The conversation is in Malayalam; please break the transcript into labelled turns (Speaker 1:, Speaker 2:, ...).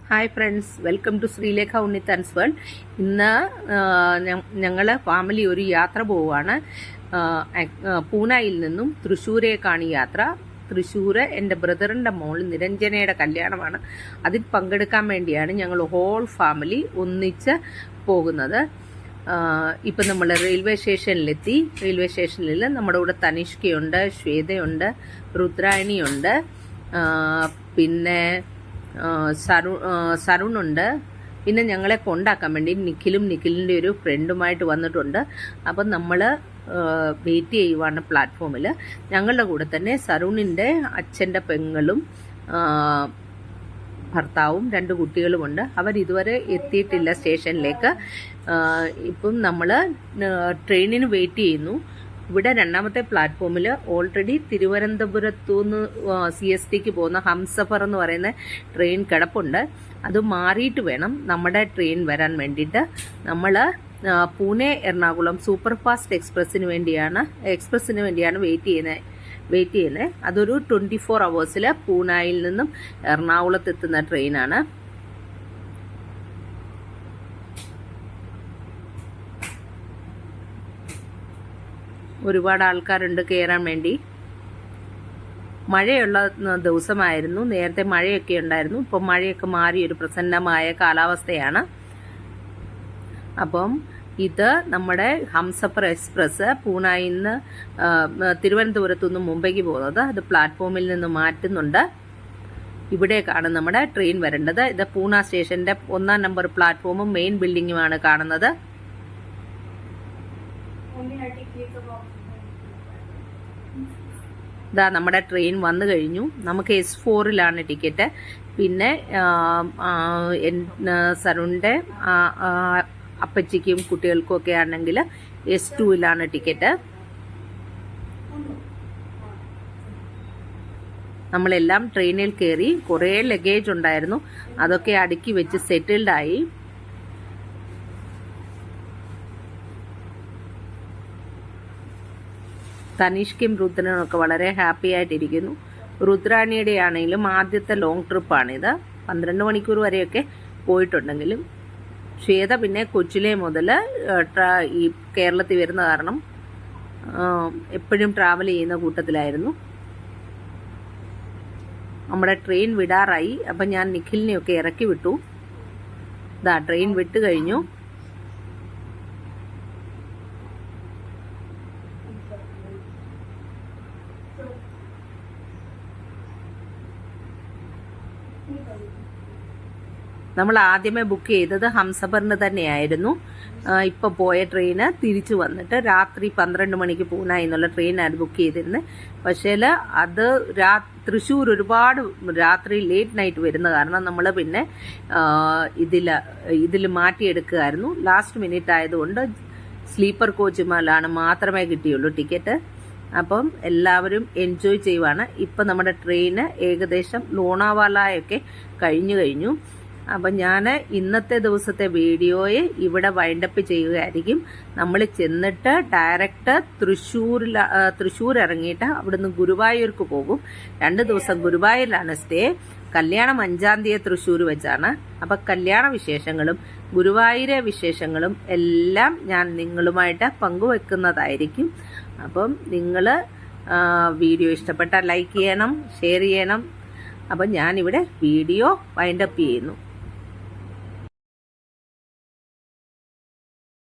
Speaker 1: Hi friends, welcome to Sreelekha Unnithan's world. ഇന്ന് ഞങ്ങൾ ഫാമിലി ഒരു യാത്ര പോവുകയാണ്. പൂനായിൽ നിന്നും തൃശ്ശൂരേക്കാണ് യാത്ര. തൃശ്ശൂർ എൻ്റെ ബ്രദറിൻ്റെ മോൾ നിരഞ്ജനയുടെ കല്യാണമാണ്. അതിൽ പങ്കെടുക്കാൻ വേണ്ടിയാണ് ഞങ്ങൾ ഹോൾ ഫാമിലി ഒന്നിച്ച് പോകുന്നത്. ഇപ്പം നമ്മൾ റെയിൽവേ സ്റ്റേഷനിലെത്തി. റെയിൽവേ സ്റ്റേഷനിൽ നമ്മുടെ കൂടെ തനിഷ്കയുണ്ട്, ശ്വേതയുണ്ട്, രുദ്രായണിയുണ്ട്, പിന്നെ സരുണുണ്ട്. പിന്നെ ഞങ്ങളെ കൊണ്ടാക്കാൻ വേണ്ടി നിഖിലിൻ്റെ ഒരു ഫ്രണ്ടുമായിട്ട് വന്നിട്ടുണ്ട്. അപ്പം നമ്മൾ വെയിറ്റ് ചെയ്യുവാണ് പ്ലാറ്റ്ഫോമിൽ. ഞങ്ങളുടെ കൂടെ തന്നെ സരുണിൻ്റെ അച്ഛൻ്റെ പെങ്ങളും ഭർത്താവും 2 കുട്ടികളുമുണ്ട്. അവരിതുവരെ എത്തിയിട്ടില്ല സ്റ്റേഷനിലേക്ക്. ഇപ്പം നമ്മൾ ട്രെയിനിന് വെയിറ്റ് ചെയ്യുന്നു. ഇവിടെ 2ാമത്തെ പ്ലാറ്റ്ഫോമിൽ ഓൾറെഡി തിരുവനന്തപുരത്തുനിന്ന് CSTക്ക് പോകുന്ന ഹംസഫർ എന്ന് പറയുന്ന ട്രെയിൻ കിടപ്പുണ്ട്. അത് മാറിയിട്ട് വേണം നമ്മുടെ ട്രെയിൻ വരാൻ വേണ്ടിയിട്ട്. നമ്മൾ പൂനെ എറണാകുളം സൂപ്പർ ഫാസ്റ്റ് എക്സ്പ്രസ്സിന് വേണ്ടിയാണ് വെയിറ്റ് ചെയ്യുന്നത്. അതൊരു 24 hours പൂനായിൽ നിന്നും എറണാകുളത്ത് എത്തുന്ന ട്രെയിനാണ്. ഒരുപാട് ആൾക്കാരുണ്ട് കയറാൻ വേണ്ടി. മഴയുള്ള ദിവസമായിരുന്നു. നേരത്തെ മഴയൊക്കെ ഉണ്ടായിരുന്നു. ഇപ്പം മഴയൊക്കെ മാറി ഒരു പ്രസന്നമായ കാലാവസ്ഥയാണ്. അപ്പം ഇത് നമ്മുടെ ഹംസഫർ എക്സ്പ്രസ് പൂനായിൽ നിന്ന് തിരുവനന്തപുരത്തു നിന്ന് മുംബൈക്ക് പോകുന്നത്. അത് പ്ലാറ്റ്ഫോമിൽ നിന്ന് മാറ്റുന്നുണ്ട്. ഇവിടേക്കാണ് നമ്മുടെ ട്രെയിൻ വരേണ്ടത്. ഇത് പൂന സ്റ്റേഷന്റെ 1ാം നമ്പർ പ്ലാറ്റ്ഫോമും മെയിൻ ബിൽഡിങ്ങുമാണ് കാണുന്നത്. ഇതാ നമ്മുടെ ട്രെയിൻ വന്നു കഴിഞ്ഞു. നമുക്ക് S4 ടിക്കറ്റ്. പിന്നെ സരുണിൻ്റെ അപ്പച്ചിക്കും കുട്ടികൾക്കും ഒക്കെ ആണെങ്കിൽ S2 ടിക്കറ്റ്. നമ്മളെല്ലാം ട്രെയിനിൽ കയറി. കുറേ ലഗേജ് ഉണ്ടായിരുന്നു. അതൊക്കെ അടുക്കി വെച്ച് സെറ്റിൽഡായി. തനിഷ്കയും രുദ്രനും ഒക്കെ വളരെ ഹാപ്പി ആയിട്ടിരിക്കുന്നു. രുദ്രാണിയുടെ ആണെങ്കിലും ആദ്യത്തെ ലോങ് ട്രിപ്പാണിത്. 12 മണിക്കൂർ വരെയൊക്കെ പോയിട്ടുണ്ടെങ്കിലും ശ്വേത പിന്നെ കൊച്ചിലെ മുതൽ ഈ കേരളത്തിൽ വരുന്ന കാരണം എപ്പോഴും ട്രാവൽ ചെയ്യുന്ന കൂട്ടത്തിലായിരുന്നു. നമ്മുടെ ട്രെയിൻ വിടാറായി. അപ്പം ഞാൻ നിഖിലിനെയൊക്കെ ഇറക്കി വിട്ടു. ഇതാ ട്രെയിൻ വിട്ട് കഴിഞ്ഞു. നമ്മൾ ആദ്യമേ ബുക്ക് ചെയ്തത് ഹംസഫറിന് തന്നെയായിരുന്നു. ഇപ്പം പോയ ട്രെയിന് തിരിച്ചു വന്നിട്ട് രാത്രി 12 മണിക്ക് പൂന എന്നുള്ള ട്രെയിനാണ് ബുക്ക് ചെയ്തിരുന്നത്. പക്ഷേ അത് തൃശ്ശൂർ ഒരുപാട് രാത്രി ലേറ്റ് നൈറ്റ് വരുന്ന കാരണം നമ്മൾ പിന്നെ ഇതിൽ മാറ്റിയെടുക്കുകയായിരുന്നു. ലാസ്റ്റ് മിനിറ്റ് ആയതുകൊണ്ട് സ്ലീപ്പർ കോച്ചുമാലാണ് മാത്രമേ കിട്ടിയുള്ളൂ ടിക്കറ്റ്. അപ്പം എല്ലാവരും എൻജോയ് ചെയ്യുവാണ്. ഇപ്പം നമ്മുടെ ട്രെയിന് ഏകദേശം ലോണാവാലയൊക്കെ കഴിഞ്ഞു. അപ്പം ഞാൻ ഇന്നത്തെ ദിവസത്തെ വീഡിയോയെ ഇവിടെ വൈൻഡപ്പ് ചെയ്യുകയായിരിക്കും. നമ്മൾ ചെന്നിട്ട് ഡയറക്റ്റ് തൃശ്ശൂർ ഇറങ്ങിയിട്ട് അവിടുന്ന് ഗുരുവായൂർക്ക് പോകും. 2 ദിവസം ഗുരുവായൂരിലാണ് സ്റ്റേ. കല്യാണം 5-ാം തീയതി തൃശ്ശൂർ വെച്ചാണ്. അപ്പം കല്യാണ വിശേഷങ്ങളും ഗുരുവായൂരെ വിശേഷങ്ങളും എല്ലാം ഞാൻ നിങ്ങളുമായിട്ട് പങ്കുവെക്കുന്നതായിരിക്കും. അപ്പം നിങ്ങൾ വീഡിയോ ഇഷ്ടപ്പെട്ടാൽ ലൈക്ക് ചെയ്യണം, ഷെയർ ചെയ്യണം. അപ്പം ഞാനിവിടെ വീഡിയോ വൈൻഡപ്പ് ചെയ്യുന്നു.